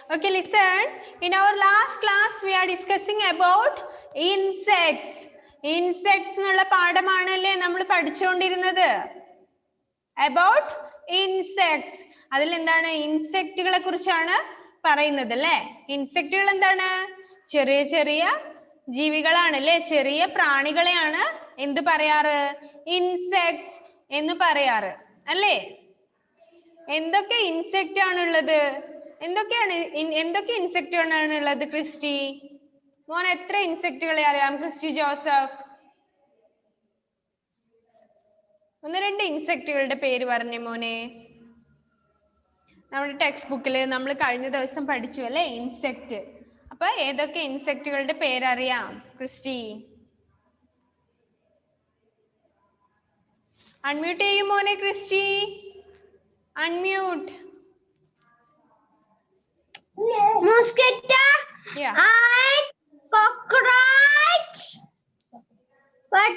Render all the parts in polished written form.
Okay, listen. In our last class, we are discussing about insects. Insects എന്നുള്ള പാഠമാണല്ലേ നമ്മൾ പഠിച്ചുകൊണ്ടിരുന്നത്. About insects. അതിൽ എന്താണ് ഇൻസെക്റ്റുകളെ കുറിച്ചാണ് പറയുന്നത് അല്ലേ? ഇൻസെക്റ്റുകൾ എന്താണ്? ചെറിയ ചെറിയ ജീവികളാണ് അല്ലേ? ചെറിയ പ്രാണികളെയാണ് എന്ത് പറയാറ്? ഇൻസെക്ട്സ് എന്ന് പറയാറ് അല്ലേ? എന്തൊക്കെ ഇൻസെക്റ്റ് ആണുള്ളത്? എന്തൊക്കെ ഇൻസെക്റ്റുകളാണ് ഉള്ളത് ക്രിസ്റ്റി? മോൻ എത്ര ഇൻസെക്റ്റുകളെ അറിയാം ക്രിസ്റ്റി ജോസഫ്? ഒന്ന് രണ്ട് ഇൻസെക്റ്റുകളുടെ പേര് പറഞ്ഞേ മോനെ. നമ്മുടെ ടെക്സ്റ്റ് ബുക്കിൽ നമ്മൾ കഴിഞ്ഞ ദിവസം പഠിച്ചു അല്ലേ ഇൻസെക്റ്റ്. അപ്പൊ ഏതൊക്കെ ഇൻസെക്റ്റുകളുടെ പേരറിയാം ക്രിസ്റ്റി? അൺമ്യൂട്ട് ചെയ്യും മോനെ Christy. Unmute. Mosquito, Yeah. ant, cockroach, but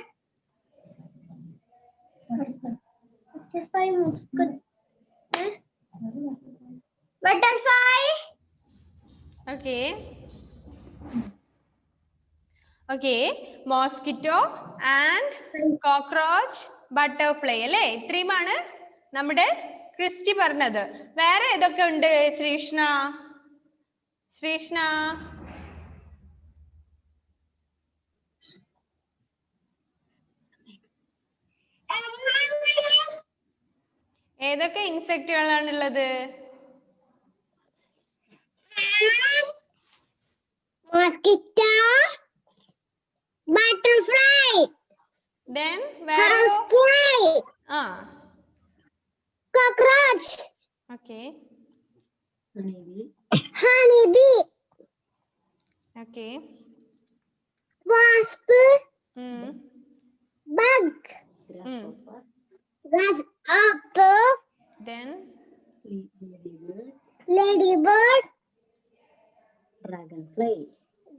butterfly, mosquito, butterfly, Okay. Okay. Mosquito and cockroach, butterfly അല്ലേ? ഇത്രയുമാണ് നമ്മുടെ ക്രിസ്റ്റി പറഞ്ഞത്. വേറെ ഏതൊക്കെ ഉണ്ട് ശ്രീഷ്ണ? ശ്രീഷ്ണ ഏതൊക്കെ ഇൻസെക്റ്റുകളാണുള്ളത്? mosquito, butterfly, Then വേറെ housefly, ആ cockroach, okay honeybee, okay wasp, bug, grasshopper, then ladybird,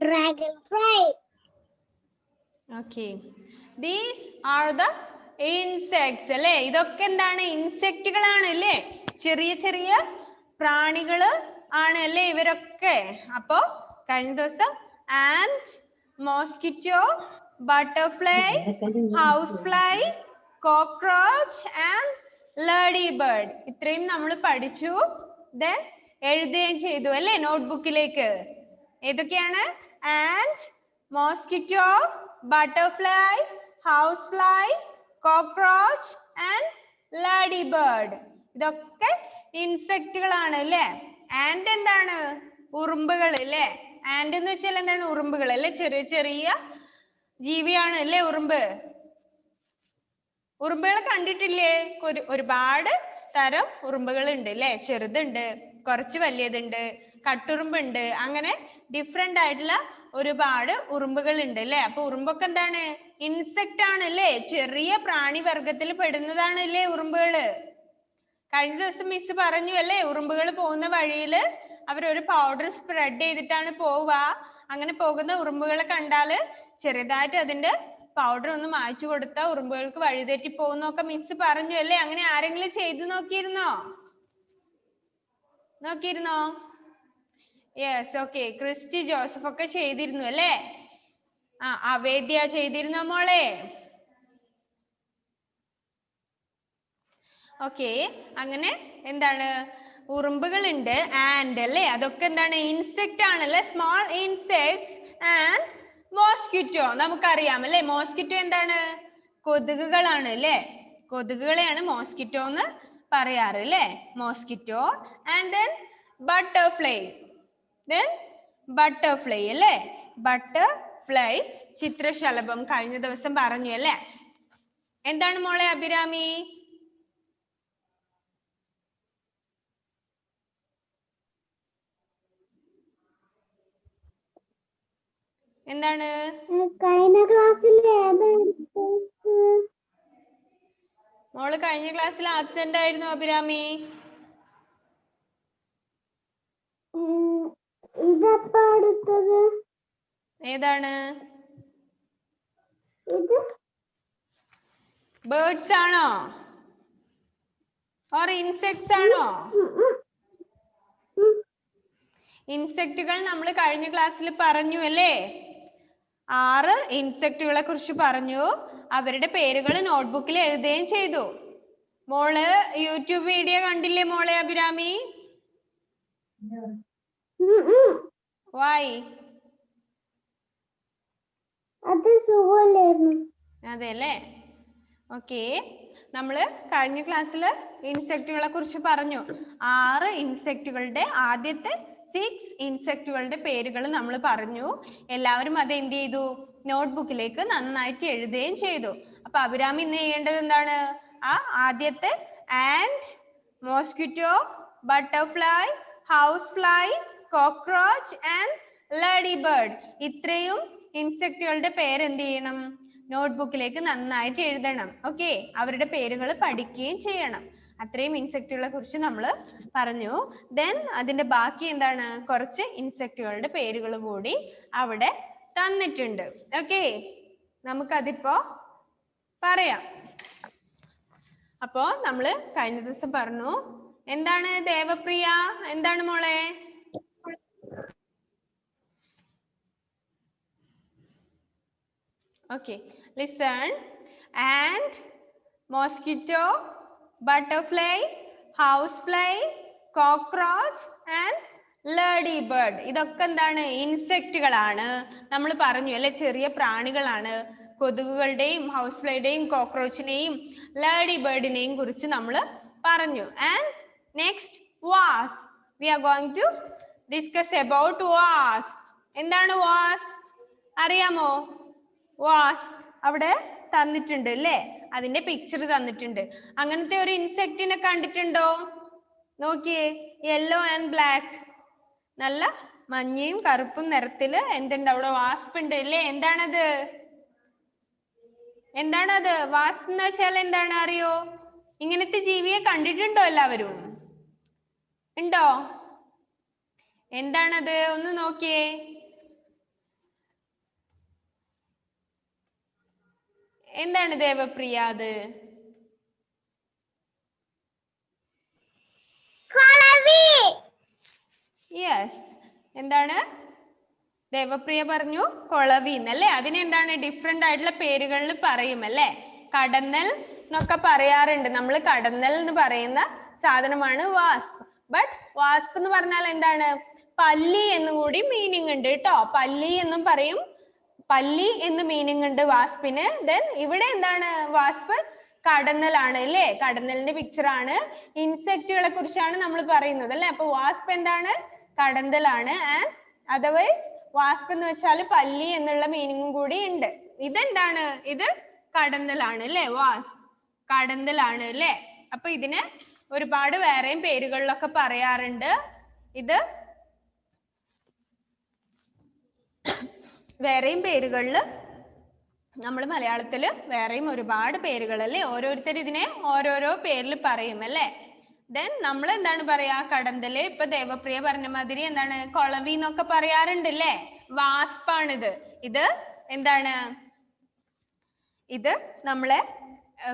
dragonfly. Okay these are the insects അല്ലേ? ഇതൊക്കെ എന്താണ്? ഇൻസെക്റ്റുകളാണ് അല്ലേ? ചെറിയ ചെറിയ പ്രാണികള് ആണ് അല്ലേ ഇവരൊക്കെ? അപ്പോ കഴിഞ്ഞ ദിവസം and, mosquito, butterfly, housefly, cockroach and lady bird ഇത്രയും നമ്മൾ പഠിച്ചു. ദെൻ എഴുതുകയും ചെയ്തു അല്ലേ നോട്ട്ബുക്കിലേക്ക്. ഏതൊക്കെയാണ്? And, mosquito, butterfly, housefly, cockroach and lady bird. ഇതൊക്കെ ഇൻസെക്റ്റുകളാണ് അല്ലേ? ആൻഡ് എന്താണ്? ഉറുമ്പുകൾ അല്ലേ? ആൻഡ് എന്ന് വെച്ചാൽ എന്താണ്? ഉറുമ്പുകൾ അല്ലേ? ചെറിയ ചെറിയ ജീവിയാണ് അല്ലേ ഉറുമ്പ്? ഉറുമ്പുകൾ കണ്ടിട്ടില്ലേ? ഒരുപാട് തരം ഉറുമ്പുകൾ ഉണ്ട് അല്ലേ? ചെറുതുണ്ട്, കുറച്ച് വലിയതുണ്ട്, കട്ടുറുമ്പുണ്ട്, അങ്ങനെ ഡിഫറെന്റ് ആയിട്ടുള്ള ഒരുപാട് ഉറുമ്പുകൾ ഉണ്ട് അല്ലേ? അപ്പൊ ഉറുമ്പൊക്കെ എന്താണ്? ഇൻസെക്റ്റ് ആണ് അല്ലേ? ചെറിയ പ്രാണി വർഗത്തിൽ പെടുന്നതാണ് അല്ലേ ഉറുമ്പുകള്? കഴിഞ്ഞ ദിവസം മിസ് പറഞ്ഞു അല്ലേ ഉറുമ്പുകൾ പോകുന്ന വഴിയിൽ അവരൊരു പൗഡർ സ്പ്രെഡ് ചെയ്തിട്ടാണ് പോവുക. അങ്ങനെ പോകുന്ന ഉറുമ്പുകളെ കണ്ടാല് ചെറുതായിട്ട് അതിന്റെ പൗഡർ ഒന്ന് മായ്ച്ചു കൊടുത്താൽ ഉറുമ്പുകൾക്ക് വഴിതെറ്റി പോകുന്നൊക്കെ മിസ് പറഞ്ഞു അല്ലേ? അങ്ങനെ ആരെങ്കിലും ചെയ്തു നോക്കിയിരുന്നോ? Yes, okay. ക്രിസ്റ്റി ജോസഫ് ഒക്കെ ചെയ്തിരുന്നു അല്ലേ? അവേദ്യ ചെയ്തിരുന്നോ മോളെ? ഓക്കെ. അങ്ങനെ എന്താണ്? ഉറുമ്പുകൾ ഉണ്ട്, ആൻഡ് അല്ലേ? അതൊക്കെ എന്താണ്? ഇൻസെക്റ്റ് ആണല്ലേ? സ്മോൾ ഇൻസെക്ട്സ് ആൻഡ് മോസ്കിറ്റോ നമുക്കറിയാം അല്ലേ? മോസ്കിറ്റോ എന്താണ്? കൊതുകുകളാണ് അല്ലേ? കൊതുകുകളെയാണ് മോസ്കിറ്റോ എന്ന് പറയാറ് അല്ലേ? Mosquito and then butterfly. Butterfly അല്ലേ? ബട്ടർഫ്ലൈ, ചിത്രശലഭം കഴിഞ്ഞ ദിവസം പറഞ്ഞു അല്ലേ? എന്താണ് മോളെ അഭിരാമി? എന്താണ്? കഴിഞ്ഞ ക്ലാസ്സിൽ മോള് കഴിഞ്ഞ ക്ലാസ്സിൽ ആബ്സെന്റ് ആയിരുന്നു അഭിരാമി. ഇതപ്പോ എടുത്തത് ഏതാണ്? ഇത് ബേർഡ്സ് ആണോ ഓർ ഇൻസെക്ട്സ് ആണോ? ഇൻസെക്റ്റുകൾ നമ്മൾ കഴിഞ്ഞ ക്ലാസ്സിൽ പറഞ്ഞു അല്ലേ? 6 ഇൻസെക്റ്റുകളെ കുറിച്ച് പറഞ്ഞു. അവരുടെ പേരുകൾ നോട്ട്ബുക്കിൽ എഴുതുകയും ചെയ്തു. മോള് യൂട്യൂബ് വീഡിയോ കണ്ടില്ലേ മോളെ അഭിരാമി? വായി അത് സുഖമല്ലായിരുന്നു. അതെ അല്ലേ? ഓക്കെ, നമ്മള് കഴിഞ്ഞ ക്ലാസ്സിൽ ഇൻസെക്റ്റുകളെ കുറിച്ച് പറഞ്ഞു. 6 ഇൻസെക്റ്റുകളുടെ ആദ്യത്തെ 6 ഇൻസെക്റ്റുകളുടെ പേരുകൾ നമ്മൾ പറഞ്ഞു. എല്ലാവരും അത് എന്ത് ചെയ്തു? നോട്ട്ബുക്കിലേക്ക് നന്നായിട്ട് എഴുതുകയും ചെയ്തു. അപ്പൊ അഭിരാമി ഇന്ന് ചെയ്യേണ്ടത് എന്താണ്? ആ ആദ്യത്തെ and, mosquito, butterfly, housefly, cockroach and lady bird, ഇത്രയും ഇൻസെക്റ്റുകളുടെ പേര് എന്ത് ചെയ്യണം? നോട്ട്ബുക്കിലേക്ക് നന്നായിട്ട് എഴുതണം. ഓക്കെ, അവരുടെ പേരുകൾ പഠിക്കുകയും ചെയ്യണം. അത്രയും ഇൻസെക്റ്റുകളെ കുറിച്ച് നമ്മൾ പറഞ്ഞു. ദെൻ അതിന്റെ ബാക്കി എന്താണ്? കുറച്ച് ഇൻസെക്റ്റുകളുടെ പേരുകൾ കൂടി അവിടെ തന്നിട്ടുണ്ട്. ഓക്കെ, നമുക്കതിപ്പോ പറയാം. അപ്പോ നമ്മള് കഴിഞ്ഞ ദിവസം പറഞ്ഞു. എന്താണ് ദേവപ്രിയ? എന്താണ് മോളെ? Okay, listen. Ant, mosquito, butterfly, housefly, cockroach and lady bird, ഇതൊക്കെ എന്താണ്? ഇൻസെക്റ്റുകളാണ്. നമ്മൾ പറഞ്ഞു അല്ലെ, ചെറിയ പ്രാണികളാണ്. കൊതുകുകളുടെയും ഹൗസ് ഫ്ലൈയുടെയും കോക്രോച്ചിനെയും ലേഡി ബേർഡിനെയും കുറിച്ച് നമ്മൾ പറഞ്ഞു. And next wasp, we are going to discuss about wasp. എന്താണ് വാസ്? അറിയാമോ? വാസ് അവിടെ തന്നിട്ടുണ്ട് അല്ലേ? അതിന്റെ പിക്ചർ തന്നിട്ടുണ്ട്. അങ്ങനത്തെ ഒരു ഇൻസെക്റ്റിനെ കണ്ടിട്ടുണ്ടോ? നോക്കിയേ, യെല്ലോ ആൻഡ് ബ്ലാക്ക്, നല്ല മഞ്ഞയും കറുപ്പും നിറത്തില് എന്തുണ്ട് അവിടെ? വാസ്പ് ഉണ്ട് അല്ലേ? എന്താണത്? എന്താണത്? വാസ്പ് എന്ന് വെച്ചാൽ എന്താണ് അറിയോ? ഇങ്ങനത്തെ ജീവിയെ കണ്ടിട്ടുണ്ടോ എല്ലാവരും? ഉണ്ടോ? എന്താണത്? ഒന്ന് നോക്കിയേ. എന്താണ് ദേവപ്രിയ അത്? യെസ്, എന്താണ് ദേവപ്രിയ പറഞ്ഞു? കൊളവി എന്നല്ലേ? അതിനെന്താണ്? ഡിഫറെന്റ് ആയിട്ടുള്ള പേരുകളിൽ പറയും അല്ലേ? കടന്നൽ എന്നൊക്കെ പറയാറുണ്ട്. നമ്മൾ കടന്നൽ എന്ന് പറയുന്ന സാധനമാണ് വാസ്പ്. ബട്ട് വാസ്പ് എന്ന് പറഞ്ഞാൽ എന്താണ്? പല്ലി എന്നും കൂടി മീനിങ് ഉണ്ട് കേട്ടോ. പല്ലി എന്നും പറയും. പല്ലി എന്ന് മീനിങ് ഉണ്ട് വാസ്പിന്. ദെൻ ഇവിടെ എന്താണ്? വാസ്പ് കടന്നലാണ് അല്ലേ? കടന്നലിന്റെ പിക്ചർ ആണ്. ഇൻസെക്റ്റുകളെ കുറിച്ചാണ് നമ്മൾ പറയുന്നത് അല്ലെ? അപ്പൊ വാസ്പ് എന്താണ്? കടന്തലാണ്. ആൻഡ് അതർവൈസ് വാസ്പ് എന്ന് വെച്ചാൽ പല്ലി എന്നുള്ള മീനിങ്ങും കൂടി ഉണ്ട്. ഇതെന്താണ്? ഇത് കടന്തലാണ് അല്ലേ? വാസ്പ് കടന്തലാണ് അല്ലേ? അപ്പൊ ഇതിന് ഒരുപാട് വേറെയും പേരുകളിലൊക്കെ പറയാറുണ്ട്. ഇത് വേറെയും പേരുകളിൽ നമ്മൾ മലയാളത്തില് വേറെയും ഒരുപാട് പേരുകൾ അല്ലേ? ഓരോരുത്തർ ഇതിനെ ഓരോരോ പേരിൽ പറയും അല്ലേ? ദെൻ നമ്മൾ എന്താണ് പറയാ? കടന്തല്. ഇപ്പൊ ദേവപ്രിയ പറഞ്ഞ മാതിരി എന്താണ്? കൊളവി എന്നൊക്കെ പറയാറുണ്ട് അല്ലേ? വാസ്പാണിത്. ഇത് എന്താണ്? ഇത് നമ്മളെ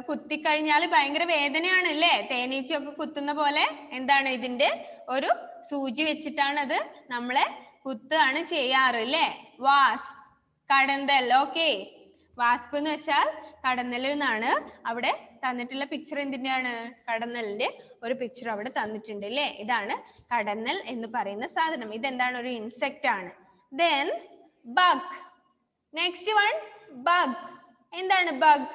കുത്തിക്കഴിഞ്ഞാൽ ഭയങ്കര വേദനയാണ് അല്ലേ? തേനീച്ചയൊക്കെ കുത്തുന്ന പോലെ എന്താണ്? ഇതിന്റെ ഒരു സൂചി വെച്ചിട്ടാണ് അത് നമ്മളെ കുത്തുകയാണ് ചെയ്യാറ് അല്ലേ? വാസ്പ്, കടന്തൽ. ഓക്കെ, വാസ്പ് എന്ന് വെച്ചാൽ കടന്നലിൽ നിന്നാണ്. അവിടെ തന്നിട്ടുള്ള പിക്ചർ എന്തിന്റെയാണ്? കടന്നലിന്റെ ഒരു പിക്ചർ അവിടെ തന്നിട്ടുണ്ട് അല്ലേ? ഇതാണ് കടന്നൽ എന്ന് പറയുന്ന സാധനം. ഇതെന്താണ്? ഒരു ഇൻസെക്റ്റ് ആണ്. Then bug. Next one bug. എന്താണ് ബഗ്?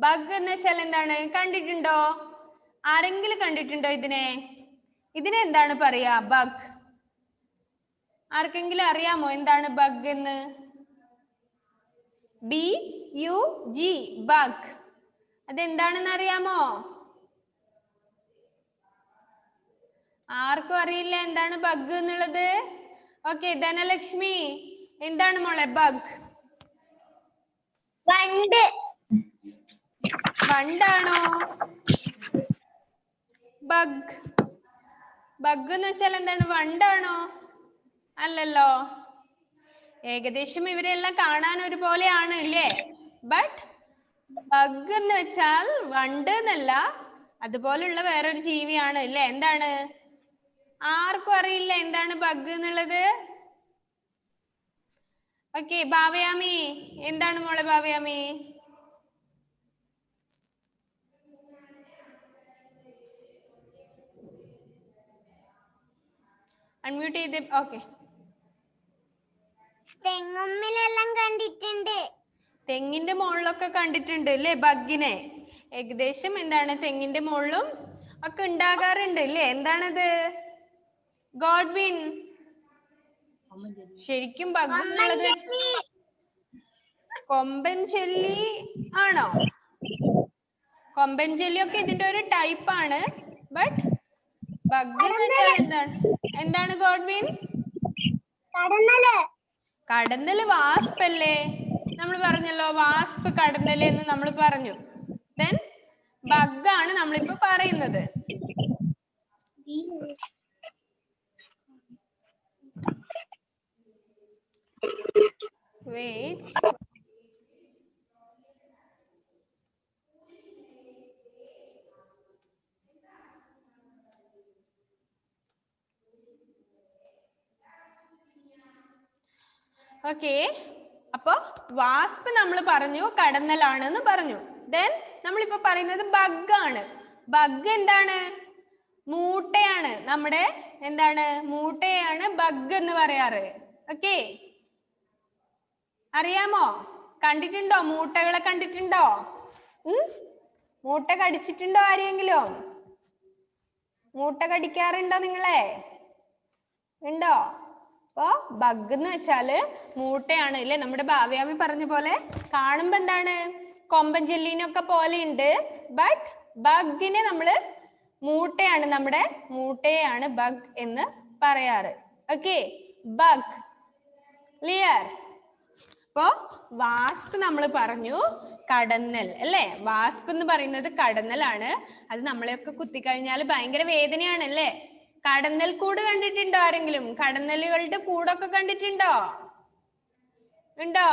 ബഗ് എന്ന് വെച്ചാൽ എന്താണ്? കണ്ടിട്ടുണ്ടോ? ആരെങ്കിലും കണ്ടിട്ടുണ്ടോ ഇതിനെ? ഇതിനെ എന്താണ് പറയാ? ബഗ്. ആർക്കെങ്കിലും അറിയാമോ എന്താണ് ബഗ് എന്ന്? BUG, bug. അതെന്താണെന്ന് അറിയാമോ? ആർക്കും അറിയില്ല എന്താണ് ബഗ് എന്നുള്ളത്? ഓക്കെ, ധനലക്ഷ്മി, എന്താണ് മോളെ ബഗ്? വണ്ട്. വണ്ടാണോ? ബഗ്, ബഗ് എന്ന് വെച്ചാൽ എന്താണ്? വണ്ടാണോ? അല്ലല്ലോ. ഏകദേശം ഇവരെല്ലാം കാണാൻ ഒരുപോലെയാണ് ഇല്ലേ? ബട്ട് ബഗ് എന്ന് വെച്ചാൽ വണ്ട് എന്നല്ല, അതുപോലുള്ള വേറൊരു ജീവിയാണ് ഇല്ലേ? എന്താണ്? ആർക്കും അറിയില്ല എന്താണ് ബഗ് എന്നുള്ളത്? ഓക്കെ, ഭാവയാമി എന്താണ് മോളെ ഭാവയാമി? അൺമ്യൂട്ട് ചെയ്ത്. ഓക്കെ, തെങ്ങുമ്മിലെല്ലാം കണ്ടിട്ടുണ്ട്. തെങ്ങിന്റെ മുകളിലൊക്കെ കണ്ടിട്ടുണ്ട് അല്ലേ ബഗിനെ? ഏകദേശം എന്താണ് തെങ്ങിന്റെ മുകളിലും ഒക്കെ ഉണ്ടാകാറുണ്ട് അല്ലേ? എന്താണത് ഗോഡ്വിൻ? ശരിക്കും ബഗ് എന്നുള്ളത് കൊമ്പൻ ചെല്ലി ആണോ? കൊമ്പൻ ചെല്ലിയൊക്കെ ഇതിന്റെ ഒരു ടൈപ്പ് ആണ്. ബട്ട് ബഗ് എന്ന് വെച്ചാൽ എന്താണ്? എന്താണ് ഗോഡ്വിൻ? കടന്നല് വാസ്പ് അല്ലേ? നമ്മൾ പറഞ്ഞല്ലോ വാസ്പ് കടന്നല് എന്ന് നമ്മൾ പറഞ്ഞു. ദെൻ ബഗ് ആണ് നമ്മളിപ്പോ പറയുന്നത്. വെയിറ്റ്. ഓക്കെ, അപ്പൊ വാസ്പ് നമ്മൾ പറഞ്ഞു കടന്നലാണെന്ന് പറഞ്ഞു. ദെൻ നമ്മളിപ്പോ പറയുന്നത് ബഗ് ആണ്. ബഗ് എന്താണ്? മൂട്ടയാണ്. നമ്മുടെ എന്താണ് മൂട്ടയാണ് ബഗ് എന്ന് പറയാറ്. ഓക്കെ, അറിയാമോ? കണ്ടിട്ടുണ്ടോ? മൂട്ടകളെ കണ്ടിട്ടുണ്ടോ? മൂട്ട കടിച്ചിട്ടുണ്ടോ ആരെങ്കിലും? മൂട്ട കടിക്കാറുണ്ടോ നിങ്ങളെ? ഉണ്ടോ? അപ്പൊ ബഗ് എന്ന് വെച്ചാല് മൂട്ടയാണ് അല്ലെ? നമ്മുടെ ഭാവയാമി പറഞ്ഞ പോലെ കാണുമ്പോ എന്താണ് കൊമ്പൻ ചെല്ലീനൊക്കെ പോലെ ഉണ്ട്. ബട്ട് ബഗിനെ നമ്മള് മൂട്ടയാണ്, നമ്മുടെ മൂട്ടയാണ് ബഗ് എന്ന് പറയാറ്. Okay, bug clear? അപ്പോ വാസ്പ് നമ്മൾ പറഞ്ഞു കടന്നൽ അല്ലേ? വാസ്പ് എന്ന് പറയുന്നത് കടന്നലാണ്. അത് നമ്മളെയൊക്കെ കുത്തിക്കഴിഞ്ഞാൽ ഭയങ്കര വേദനയാണ് അല്ലേ? കടന്നൽ കൂട് കണ്ടിട്ടുണ്ടോ ആരെങ്കിലും? കടന്നലുകളുടെ കൂടൊക്കെ കണ്ടിട്ടുണ്ടോ? ഉണ്ടോ?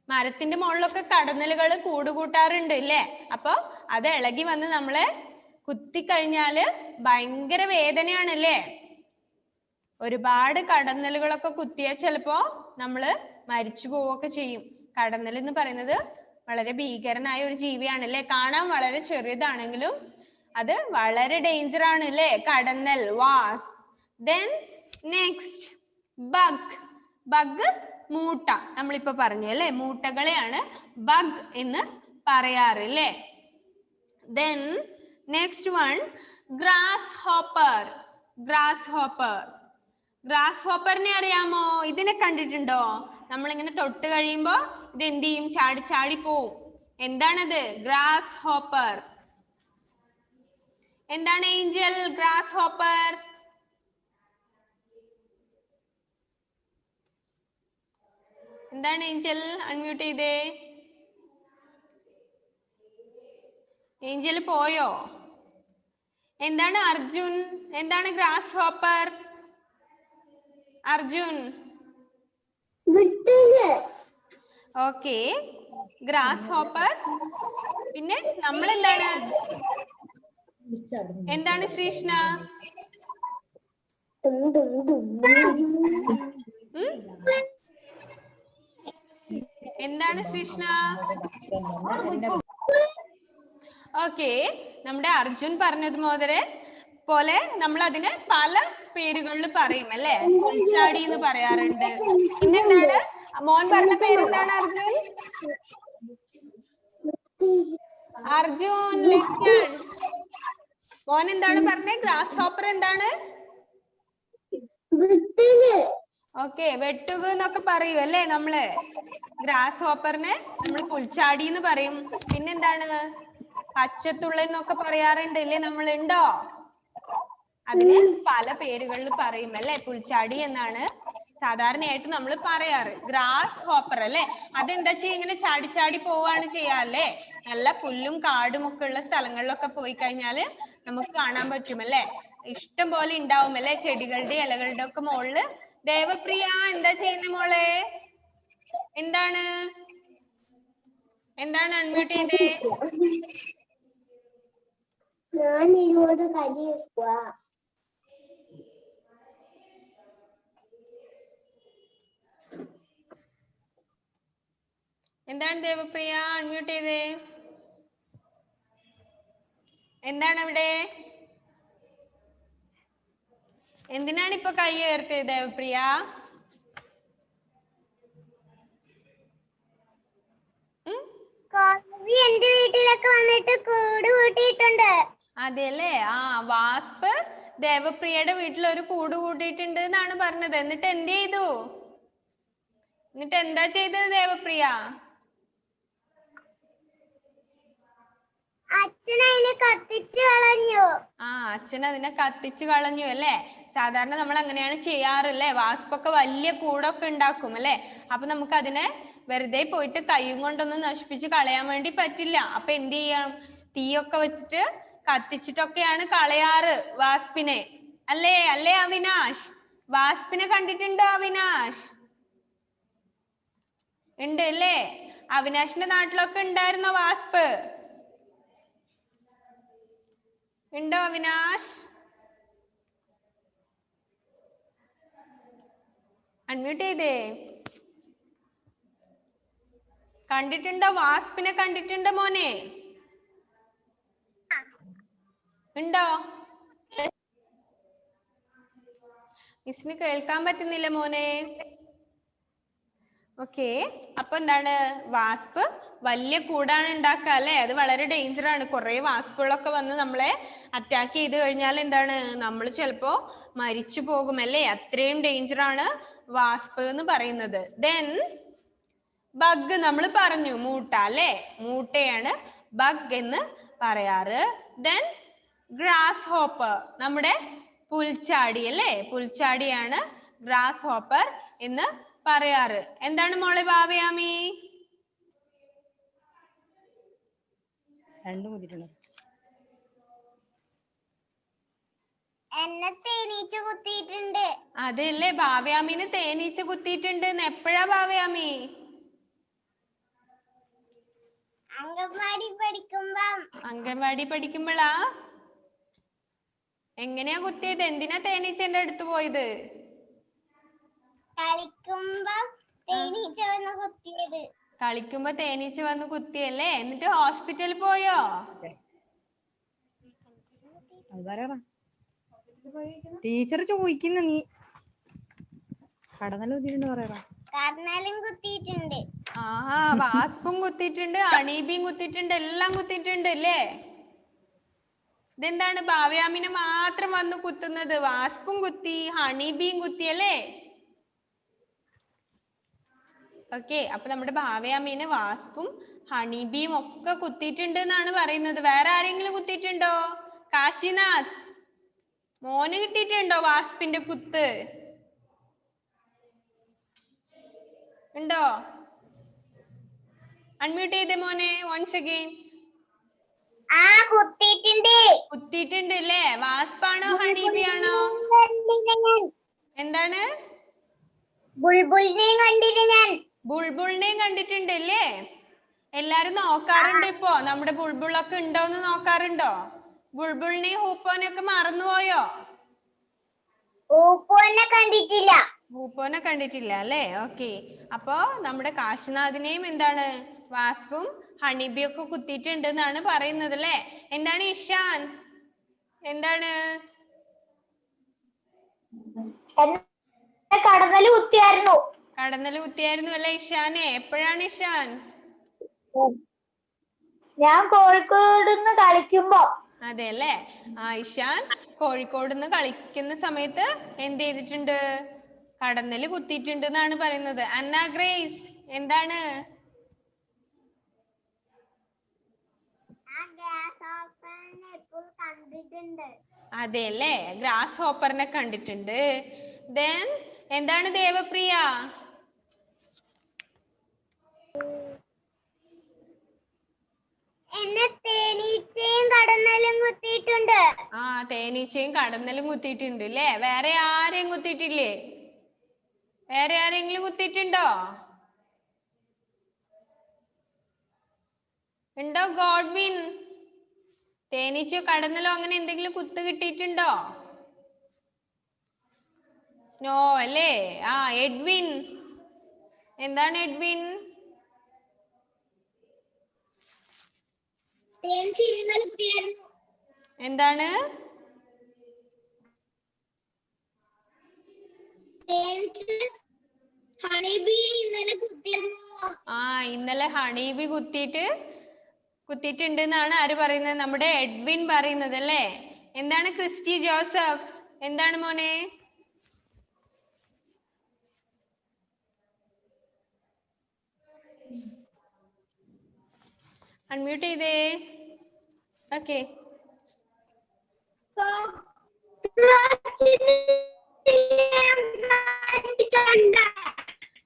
മരത്തിന്റെ മുകളിലൊക്കെ കടന്നലുകൾ കൂട് കൂട്ടാറുണ്ട് അല്ലേ? അപ്പൊ അത് ഇളകി വന്ന് നമ്മളെ കുത്തിക്കഴിഞ്ഞാല് ഭയങ്കര വേദനയാണ് അല്ലേ? ഒരുപാട് കടന്നലുകളൊക്കെ കുത്തിയാൽ ചിലപ്പോ നമ്മള് മരിച്ചു പോവുകയൊക്കെ ചെയ്യും. കടന്നൽ എന്ന് പറയുന്നത് വളരെ ഭീകരനായ ഒരു ജീവിയാണ് അല്ലേ? കാണാൻ വളരെ ചെറിയതാണെങ്കിലും അത് വളരെ ഡേഞ്ചർ ആണ് അല്ലേ? കടന്നൽ, wasp. Then next bug. Bug മൂട്ട. നമ്മളിപ്പോ പറഞ്ഞു അല്ലേ? മൂട്ടകളെയാണ് ബഗ് എന്ന് പറയാറ് അല്ലേ? Then next one grasshopper. Grasshopper. ഗ്രാസ് ഹോപ്പറിനെ അറിയാമോ? ഇതിനെ കണ്ടിട്ടുണ്ടോ? നമ്മളിങ്ങനെ തൊട്ട് കഴിയുമ്പോ ഇത് എന്ത് ചെയ്യും? ചാടി ചാടി പോവും. എന്താണത്? Grass hopper. എന്താണ് ഏഞ്ചൽ ഗ്രാസ് ഹോപ്പർ? എന്താണ് ഏഞ്ചൽ? അൺമ്യൂട്ട് ചെയ്തേ. ഏഞ്ചൽ പോയോ? എന്താണ് അർജുൻ? എന്താണ് grass hopper? Arjun. Okay, grass hopper. പിന്നെ നമ്മൾ എന്താണ്? എന്താണ് ശ്രീഷ്ണ? എന്താണ് ശ്രീഷ്ണ? ഓക്കെ, നമ്മുടെ അർജുൻ പറഞ്ഞത് പോലെ നമ്മൾ അതിന് പല പേരുകളിൽ പറയും അല്ലെ? പുൽച്ചാടി എന്ന് പറയാറുണ്ട്. പിന്നെന്താണ് മോൻ പറഞ്ഞ പേരെന്താണ് അർജുൻ? അർജുൻ ലിസൺ. മോൻ എന്താണ് പറഞ്ഞേ? ഗ്രാസ് ഹോപ്പർ എന്താണ്? ഓക്കെ, വെട്ടുക എന്നൊക്കെ പറയും അല്ലേ നമ്മള്? ഗ്രാസ് ഹോപ്പറിനെ നമ്മൾ പുൽച്ചാടി എന്ന് പറയും. പിന്നെന്താണ്? പച്ചത്തുള്ള എന്നൊക്കെ പറയാറുണ്ട് അല്ലേ നമ്മൾ? ഉണ്ടോ? അതിന് പല പേരുകളിൽ പറയും അല്ലെ? പുൽച്ചാടി എന്നാണ് സാധാരണയായിട്ട് നമ്മൾ പറയാറ്. ഗ്രാസ് ഹോപ്പർ അല്ലെ? അതെന്താ ചെയ്യാ? ഇങ്ങനെ ചാടി ചാടി പോവാണ് ചെയ്യാല്ലേ? നല്ല പുല്ലും കാടും ഒക്കെ ഉള്ള സ്ഥലങ്ങളിലൊക്കെ പോയി കഴിഞ്ഞാല് നമുക്ക് കാണാൻ പറ്റും അല്ലെ? ഇഷ്ടം പോലെ ഉണ്ടാവും അല്ലെ? ചെടികളുടെ ഇലകളുടെ ഒക്കെ മുകളില്. ദേവപ്രിയ എന്താ ചെയ്യുന്ന മോളെ? എന്താണ് അൺമ്യൂട്ട് ചെയ്തേ? ഞാൻ ഇതിനോട് കരി വെക്കുക. എന്താണ് ദേവപ്രിയ അൺമ്യൂട്ട് ചെയ്തേ? എന്താണ് അവിടെ? എന്തിനാണ് ഇപ്പൊ കൈ ഉയർത്തിയത് ദേവപ്രിയ? എന്റെ വീട്ടിലൊക്കെ വന്നിട്ട് കൂട് കൂട്ടിയിട്ടുണ്ട്. അതെല്ലേ. ആ വാസ്പ് ദേവപ്രിയയുടെ വീട്ടിൽ ഒരു കൂട് കൂട്ടിയിട്ടുണ്ട് എന്നാണ് പറഞ്ഞത്. എന്നിട്ട് എന്ത് ചെയ്തു? എന്നിട്ട് എന്താ ചെയ്തത് ദേവപ്രിയ? അച്ഛൻ അതിനെ കത്തിച്ചു കളഞ്ഞു. ആ അച്ഛൻ അതിനെ കത്തിച്ചു കളഞ്ഞു അല്ലേ? സാധാരണ നമ്മൾ അങ്ങനെയാണ് ചെയ്യാറല്ലേ? വാസ്പൊക്കെ വലിയ കൂടൊക്കെ ഉണ്ടാക്കും അല്ലേ? അപ്പൊ നമുക്ക് അതിനെ വെറുതെ പോയിട്ട് കൈയും കൊണ്ടൊന്നും നശിപ്പിച്ച് കളയാൻ വേണ്ടി പറ്റില്ല. അപ്പൊ എന്ത് ചെയ്യണം? തീയൊക്കെ വെച്ചിട്ട് കത്തിച്ചിട്ടൊക്കെയാണ് കളയാറ് വാസ്പിനെ. അല്ലേ അല്ലേ അവിനാഷ്? വാസ്പിനെ കണ്ടിട്ടുണ്ടോ അവിനാഷ്? ഉണ്ട് അല്ലേ? അവിനാഷിന്റെ നാട്ടിലൊക്കെ ഉണ്ടായിരുന്നോ വാസ്പ്? ഉണ്ടോ അവിനാഷ്? അൺമ്യൂട്ട് ചെയ്തേ. കണ്ടിട്ടുണ്ടോ? വാസ്പിനെ കണ്ടിട്ടുണ്ടോ മോനെ? ഉണ്ടോ? മിസ്സിന് കേൾക്കാൻ പറ്റുന്നില്ല മോനെ. ഓക്കെ, അപ്പൊ എന്താണ്? വാസ്പ് വലിയ കൂടാണ് ഉണ്ടാക്കുക അല്ലെ? അത് വളരെ ഡേഞ്ചർ ആണ്. കുറെ വാസ്പുകളൊക്കെ വന്ന് നമ്മളെ അറ്റാക്ക് ചെയ്ത് കഴിഞ്ഞാൽ എന്താണ്? നമ്മൾ ചിലപ്പോ മരിച്ചു പോകും അല്ലേ? അത്രയും ഡേഞ്ചർ ആണ് വാസ്പ് എന്ന് പറയുന്നത്. ദെൻ ബഗ് നമ്മൾ പറഞ്ഞു, മൂട്ട അല്ലെ? മൂട്ടയാണ് ബഗ് എന്ന് പറയാറ്. ദെൻ ഗ്രാസ് ഹോപ്പർ, നമ്മുടെ പുൽച്ചാടി അല്ലെ? പുൽച്ചാടിയാണ് ഗ്രാസ് ഹോപ്പർ എന്ന് പറയാറ്. എന്താണ് മോളെ ഭാവയാമി? എന്നെ തേനീച്ച കുത്തിയിട്ടുണ്ട്. അതല്ലേ, ഭാവയാമിന് തേനീച്ച കുത്തിയിട്ടുണ്ട്. എപ്പോഴാ ഭാവയാമി? അംഗൻവാടി പഠിക്കുമ്പം. അംഗൻവാടി പഠിക്കുമ്പോഴാ? എങ്ങനെയാ കുത്തിയത്? എന്തിനാ തേനീച്ചന്റെ അടുത്ത് പോയത്? കളിക്കുമ്പം തേനീച്ച വന്ന് കുത്തിയത്. കളിക്കുമ്പോ തേനീച്ച വന്ന് കുത്തിയല്ലേ? എന്നിട്ട് ഹോസ്പിറ്റലിൽ പോയോ? ടീച്ചർ ചോദിക്കുന്ന നീ കടന്നലും പറയാ. കർണലും കുത്തിയിട്ടുണ്ട്. ആഹാ, വാസ്പും കുത്തിയിട്ടുണ്ട്, അണീബിയും കുത്തിയിട്ടുണ്ട്, എല്ലാം കുത്തിയിട്ടുണ്ട് അല്ലേ? ഇതെന്താണ് ഭാവയാമിനെ മാത്രം വന്ന് കുത്തുന്നത്? വാസ്പും കുത്തി, ഹണിബിയും കുത്തി അല്ലേ? ഓക്കെ, അപ്പൊ നമ്മുടെ ഭാവയാമീനെ വാസ്പും ഹണിബിയും ഒക്കെ കുത്തിയിട്ടുണ്ട് എന്നാണ് പറയുന്നത്. വേറെ ആരെങ്കിലും കുത്തിയിട്ടുണ്ടോ? കാശിനാഥ്, മോന് കിട്ടിയിട്ടുണ്ടോ വാസ്പിന്റെ കുത്ത്? ഉണ്ടോ? അൺമ്യൂട്ട് ചെയ്തേ മോനെ once again. കുത്തിയിട്ടുണ്ട്. കുത്തിയിട്ടുണ്ട് അല്ലേ? വാസ്പാണോ ഹണിബിയാണോ? എന്താണ്? ബുൾബുളിനെയും കണ്ടിട്ട് ഞാൻ. ബുൾബുളിനെയും കണ്ടിട്ടുണ്ട് അല്ലേ? എല്ലാരും നോക്കാറുണ്ട് ഇപ്പോ. നമ്മുടെ ബുൾബുളൊക്കെ ഉണ്ടോന്ന് നോക്കാറുണ്ടോ? ബുൾബുളിനെയും ഹൂപ്പോനെയൊക്കെ മറന്നുപോയോ? ഊപ്പോനെ കണ്ടിട്ടില്ല. ഹൂപ്പോനെ കണ്ടിട്ടില്ല അല്ലേ? ഓക്കെ, അപ്പോ നമ്മുടെ കാശിനാഥിനെയും എന്താണ് വാസ്പും ഹണിബിയും ഒക്കെ കുത്തിയിട്ടുണ്ട് എന്നാണ് പറയുന്നത് അല്ലേ? എന്താണ് ഇഷാൻ? എന്താണ്? കടന്നല് കുത്തിയായിരുന്നു. കടന്നല് കുത്തിയായിരുന്നു അല്ലേ ഇഷാനെ? എപ്പോഴാണ് ഇഷാൻ? ഞാൻ കോഴിക്കോട് നിന്ന് കളിക്കുമ്പോ. അതെ അല്ലേ? ഇഷാൻ കോഴിക്കോട് നിന്ന് കളിക്കുന്ന സമയത്ത് എന്ത് ചെയ്തിട്ടുണ്ട്? കടന്നല് കുത്തിയിട്ടുണ്ട് എന്നാണ് പറയുന്നത്. അന്ന ഗ്രേസ്, എന്താണ്? അതെ അല്ലേ? ഗ്രാസ് ഹോപ്പറിനെ കണ്ടിട്ടുണ്ട്. ദെൻ എന്താണ് ദേവപ്രിയ? എന്നെ തേനീച്ചയും കടന്നലും കുത്തിയിട്ടുണ്ട്. തേനീച്ചയും കടന്നലും കുത്തിയിട്ടുണ്ട് അല്ലേ? വേറെ ആരെയും കുത്തിയിട്ടില്ലേ? വേറെ ആരെങ്കിലും കുത്തിയിട്ടുണ്ടോ? ഉണ്ടോ ഗോഡ്വിൻ? തേനീച്ചയോ കടന്നലോ അങ്ങനെ എന്തെങ്കിലും കുത്ത് കിട്ടിയിട്ടുണ്ടോ? നോ അല്ലേ? എഡ്വിൻ, എന്താണ് എഡ്വിൻ? എന്താണ്? ആ, ഇന്നലെ ഹണീബി കുത്തിയിട്ടുണ്ട് എന്നാണ് ആര് പറയുന്നത്? നമ്മുടെ എഡ്വിൻ പറയുന്നത് അല്ലേ? എന്താണ് ക്രിസ്റ്റി ജോസഫ്? എന്താണ് മോനെ? അൺമ്യൂട്ട് ചെയ്തേ. ഓക്കെ.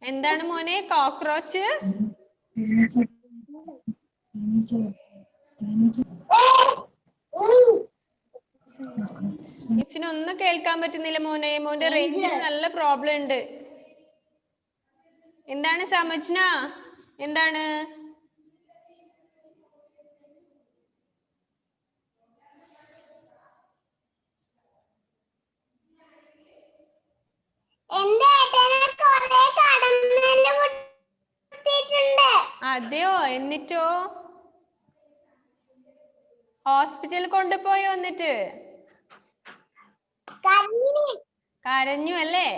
എന്താണ് മോനെ കോക്രോച്ച്? മിസ്സിനൊന്നും കേൾക്കാൻ പറ്റുന്നില്ല മോനെ. മോന്റെ റേഞ്ചിന് നല്ല പ്രോബ്ലം ഉണ്ട്. എന്താണ് സമജ്ന? എന്താണ്? അതെയോ? എന്നിട്ടോ ഹോസ്പിറ്റലിൽ കൊണ്ടുപോയോ? എന്നിട്ട് കരഞ്ഞു അല്ലേ?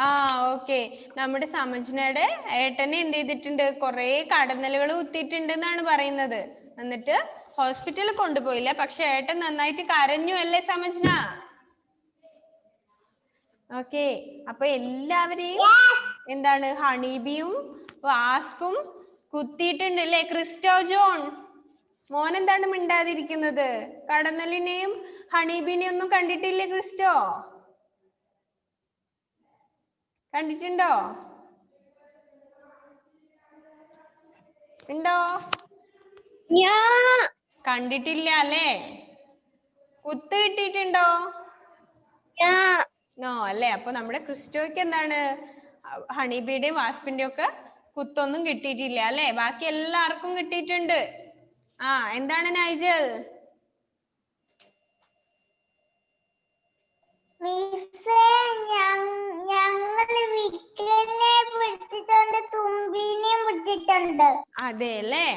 ആ, ഓക്കെ. നമ്മുടെ സമജ്നയുടെ ഏട്ടനെ എന്ത് ചെയ്തിട്ടുണ്ട്? കൊറേ കടന്നലുകൾ കുത്തിയിട്ടുണ്ട് എന്നാണ് പറയുന്നത്. എന്നിട്ട് ഹോസ്പിറ്റലിൽ കൊണ്ടുപോയില്ല, പക്ഷെ ഏട്ടൻ നന്നായിട്ട് കരഞ്ഞു അല്ലേ സമജ്ന? ഓക്കെ. അപ്പൊ എല്ലാവരെയും എന്താണ് ഹണീബിയും വാസ്പും കുത്തിയിട്ടുണ്ട് അല്ലേ? ക്രിസ്റ്റോ ജോൺ മോൻ എന്താണ് മിണ്ടാതിരിക്കുന്നത്? കടന്നലിനെയും ഹണീബിനെയും ഒന്നും കണ്ടിട്ടില്ലേ ക്രിസ്റ്റോ? കണ്ടിട്ടുണ്ടോ? ഉണ്ടോ? കണ്ടിട്ടില്ല അല്ലേ? കുത്ത് കിട്ടിയിട്ടുണ്ടോ? നോ അല്ലേ? അപ്പൊ നമ്മുടെ ക്രിസ്റ്റോയ്ക്ക് എന്താണ് ഹണീബിയുടെയും വാസ്പിന്റെയും ഒക്കെ കുത്തൊന്നും കിട്ടിയിട്ടില്ല അല്ലേ? ബാക്കി എല്ലാവർക്കും കിട്ടിയിട്ടുണ്ട്. എന്താണ് നൈജൽ? അതെ അല്ലേ?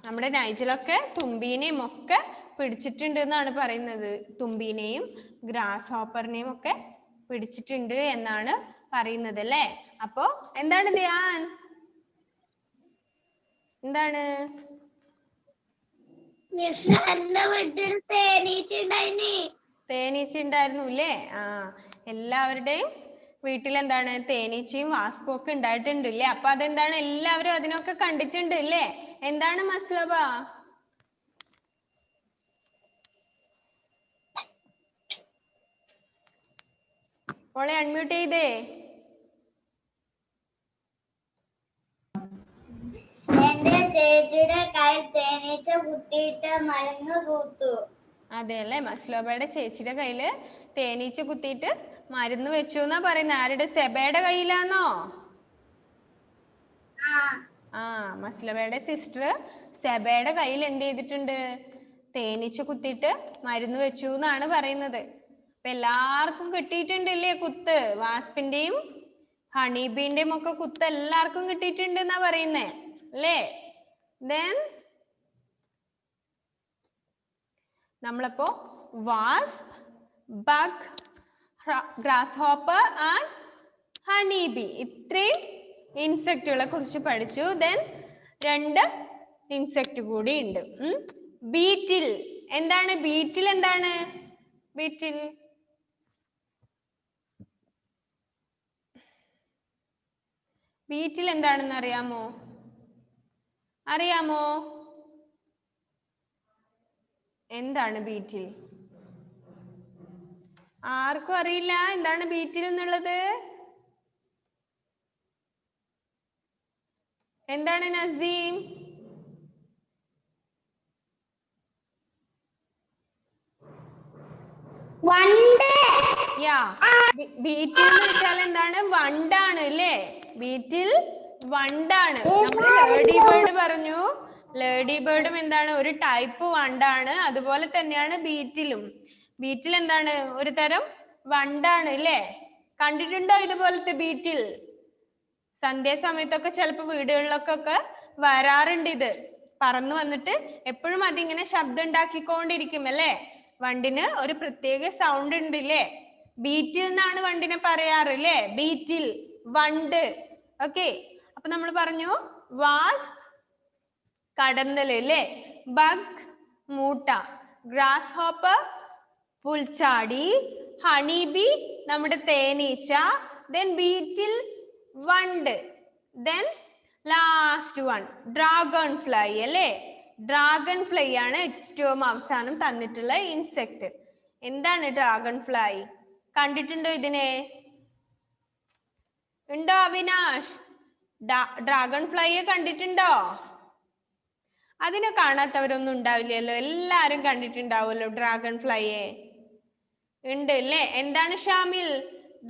നമ്മുടെ നൈജലൊക്കെ തുമ്പീനെയും ഒക്കെ പിടിച്ചിട്ടുണ്ട് എന്നാണ് പറയുന്നത്. തുമ്പീനെയും ഗ്രാസ് ഹോപ്പറിനെയും ഒക്കെ പിടിച്ചിട്ടുണ്ട് എന്നാണ് പറയുന്നത് അല്ലേ? അപ്പൊ എന്താണ് ധ്യാൻ? എന്താണ്? തേനീച്ച ഉണ്ടായിരുന്നു അല്ലേ? എല്ലാവരുടെയും വീട്ടിൽ എന്താണ് തേനീച്ചയും വാസ്പും ഒക്കെ ഉണ്ടായിട്ടുണ്ട് അല്ലേ? അപ്പൊ അതെന്താണ് എല്ലാവരും അതിനൊക്കെ കണ്ടിട്ടുണ്ട് അല്ലേ? എന്താണ് മസ്ലബ? മോളെ അൺമ്യൂട്ട് ചെയ്തേ. എന്റെ ചേച്ചിയുടെ കൈ തേനീച്ച കുത്തിയിട്ട് മരുന്ന് കൂത്തു. അതെ അല്ലേ? മസ്ലോബയുടെ ചേച്ചിയുടെ കയ്യില് തേനീച്ച കുത്തിയിട്ട് മരുന്ന് വെച്ചു എന്നാ പറയുന്നത്. ആരുടെ? സെബയുടെ കയ്യിലാണോ? മസ്ലബയുടെ സിസ്റ്റർ സെബയുടെ കയ്യിൽ എന്ത് ചെയ്തിട്ടുണ്ട്? തേനീച്ച കുത്തിയിട്ട് മരുന്ന് വെച്ചു എന്നാണ് പറയുന്നത്. അപ്പൊ എല്ലാവർക്കും കിട്ടിയിട്ടുണ്ടല്ലേ കുത്ത്? വാസ്പിന്റെയും ഹണീബിന്റെയും ഒക്കെ കുത്ത് എല്ലാവർക്കും കിട്ടിയിട്ടുണ്ട് എന്നാ പറയുന്നേ അല്ലേ? Then നമ്മളപ്പോ വാസ്പ്, bug, grass hopper and honeybee ഇത്രയും ഇൻസെക്റ്റുകളെ കുറിച്ച് പഠിച്ചു. ദെൻ 2 ഇൻസെക്റ്റ് കൂടി ഉണ്ട്. ബീറ്റിൽ. എന്താണ് ബീറ്റിൽ? എന്താണ് ബീറ്റിൽ? ബീറ്റിൽ എന്താണെന്ന് അറിയാമോ? എന്താണ് ബീറ്റിൽ? ആർക്കും അറിയില്ല എന്താണ് ബീറ്റിൽ എന്നുള്ളത്? എന്താണ് നസീം? ബീറ്റിൽ എന്ന് വെച്ചാൽ എന്താണ്? വണ്ടാണ് അല്ലേ? ബീറ്റിൽ വണ്ടാണ്. നമ്മൾ ലേഡി ബേർഡ് പറഞ്ഞു. ലേഡി ബേർഡും എന്താണ്? ഒരു ടൈപ്പ് വണ്ടാണ്. അതുപോലെ തന്നെയാണ് ബീറ്റിലും. ബീറ്റിൽ എന്താണ്? ഒരു തരം വണ്ടാണ് അല്ലേ? കണ്ടിട്ടുണ്ടോ ഇതുപോലത്തെ ബീറ്റിൽ? സന്ധ്യാസമയത്തൊക്കെ ചിലപ്പോൾ വീടുകളിലൊക്കെ വരാറുണ്ട് ഇത്. പറന്നു വന്നിട്ട് എപ്പോഴും അതിങ്ങനെ ശബ്ദം ഉണ്ടാക്കിക്കൊണ്ടിരിക്കും അല്ലേ? വണ്ടിന് ഒരു പ്രത്യേക സൗണ്ട് ഉണ്ട് ഇല്ലേ? ബീറ്റിൽ എന്നാണ് വണ്ടിനെ പറയാറ് അല്ലേ? ബീറ്റിൽ, വണ്ട്. ഓക്കെ, അപ്പൊ നമ്മൾ പറഞ്ഞു വാസ്പ് കടന്നല് അല്ലേ? ബഗ് മൂട്ട, ഗ്രാസ് ഹോപ്പർ പുൽച്ചാടി, ഹണി ബി നമ്മുടെ തേനീച്ച, then ബീറ്റിൽ വണ്ട്, then last one dragonfly അല്ലേ? ഡ്രാഗൺ ഫ്ലൈ ആണ് ഏറ്റവും അവസാനം തന്നിട്ടുള്ള ഇൻസെക്ട്. എന്താണ് ഡ്രാഗൺ ഫ്ലൈ? കണ്ടിട്ടുണ്ടോ ഇതിനെ? ഉണ്ടോ അവിനാഷ്? ഡ്രാഗൺ ഫ്ലൈയെ കണ്ടിട്ടുണ്ടോ? അതിനെ കാണാത്തവരൊന്നും ഉണ്ടാവില്ലല്ലോ, എല്ലാരും കണ്ടിട്ടുണ്ടാവുമല്ലോ ഡ്രാഗൺ ഫ്ലൈയെ. ഉണ്ട് അല്ലേ? എന്താണ് ഷാമിൽ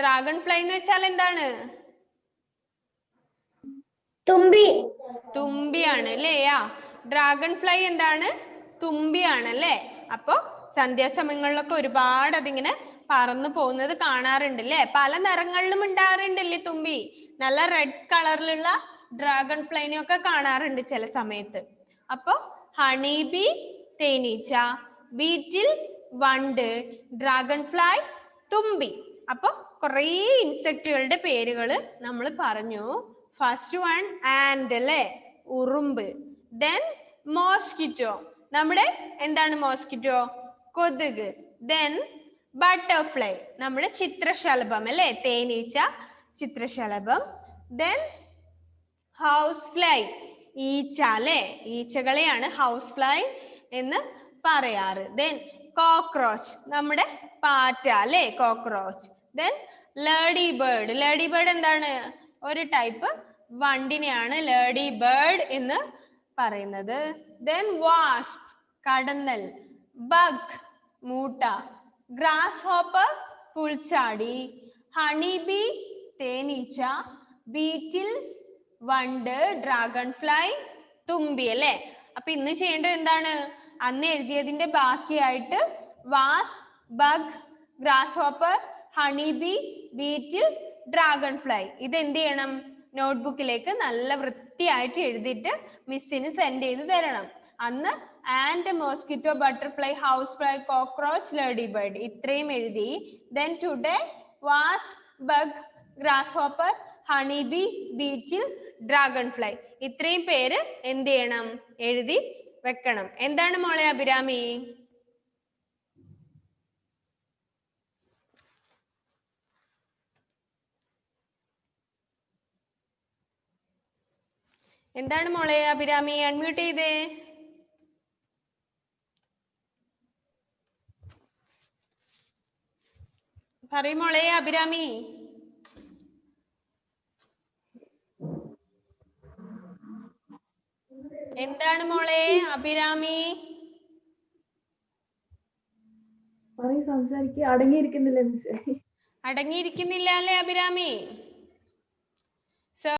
ഡ്രാഗൺ ഫ്ലൈ എന്ന് വെച്ചാൽ എന്താണ്? തുമ്പി. തുമ്പിയാണ് അല്ലേ? ഡ്രാഗൺ ഫ്ലൈ എന്താണ്? തുമ്പിയാണ് അല്ലേ? അപ്പൊ സന്ധ്യാസമയങ്ങളിലൊക്കെ ഒരുപാട് അതിങ്ങനെ പറന്നു പോകുന്നത് കാണാറുണ്ട് അല്ലേ? പല നിറങ്ങളിലും ഉണ്ടാകാറുണ്ടല്ലേ തുമ്പി? നല്ല റെഡ് കളറിലുള്ള ഡ്രാഗൺ ഫ്ലൈനെ ഒക്കെ കാണാറുണ്ട് ചില സമയത്ത്. അപ്പൊ ഹണി ബി തേനീച്ച, ബീറ്റിൽ വണ്ട്, ഡ്രാഗൺ ഫ്ലൈ തുമ്പി. അപ്പൊ കുറേ ഇൻസെക്റ്റുകളുടെ പേരുകൾ നമ്മൾ പറഞ്ഞു. ഫസ്റ്റ് വൺ ആൻഡ് അല്ലേ? ഉറുമ്പ്. ദെൻ മോസ്കിറ്റോ, നമ്മുടെ എന്താണ് മോസ്കിറ്റോ? കൊതുക്. ദെൻ ബട്ടർഫ്ലൈ, നമ്മുടെ ചിത്രശലഭം അല്ലേ? തേനീച്ച, ചിത്രശലഭം. ദെൻ ഹൗസ് ഫ്ലൈ, ഈച്ച അല്ലേ? ഈച്ചകളെയാണ് ഹൗസ് ഫ്ലൈ എന്ന് പറയാറ്. ദെൻ കോക്രോച്ച്, നമ്മുടെ പാറ്റ അല്ലേ? Cockroach. Then lady bird, lady bird എന്താണ്? ഒരു ടൈപ്പ് വണ്ടിനെയാണ് ലേഡി ബേർഡ് എന്ന് പറയുന്നത്. ദെൻ വാസ്പ് കടന്നൽ, ബഗ് മൂട്ട, ഗ്രാസ് ഹോപ്പർ പുൽച്ചാടി, ഹണി ബി തേനീച്ച, ബീറ്റിൽ വണ്ട്, ഡ്രാഗൺ ഫ്ലൈ തുമ്പി അല്ലേ? അപ്പൊ ഇന്ന് ചെയ്യേണ്ടത് എന്താണ്? അന്ന് എഴുതിയതിന്റെ ബാക്കിയായിട്ട് wasp, bug, grasshopper, honey bee, beetle, dragonfly ഇത് എന്ത് ചെയ്യണം? നോട്ട്ബുക്കിലേക്ക് നല്ല വൃത്തിയായിട്ട് എഴുതിയിട്ട് മിസ്സിന് സെൻഡ് ചെയ്ത് തരണം. അന്ന് and, mosquito, butterfly, housefly, cockroach, ladybird ഇത്രയും എഴുതി. Then today wasp, bug, grasshopper, honey bee, beetle, dragonfly ഇത്രയും പേര് എന്ത് ചെയ്യണം? എഴുതി വെക്കണം. എന്താണ് മോളെ അഭിരാമി? എന്താണ് മോളെ അഭിരാമി? അൺമ്യൂട്ട് ചെയ്തേ. പറയും മോളെ അഭിരാമി. എന്താണ് മോളെ അഭിരാമി? സംസാരിക്കുക. അടങ്ങിയിരിക്കുന്നില്ല മിസ്. അടങ്ങിയിരിക്കുന്നില്ല അല്ലേ അഭിരാമി?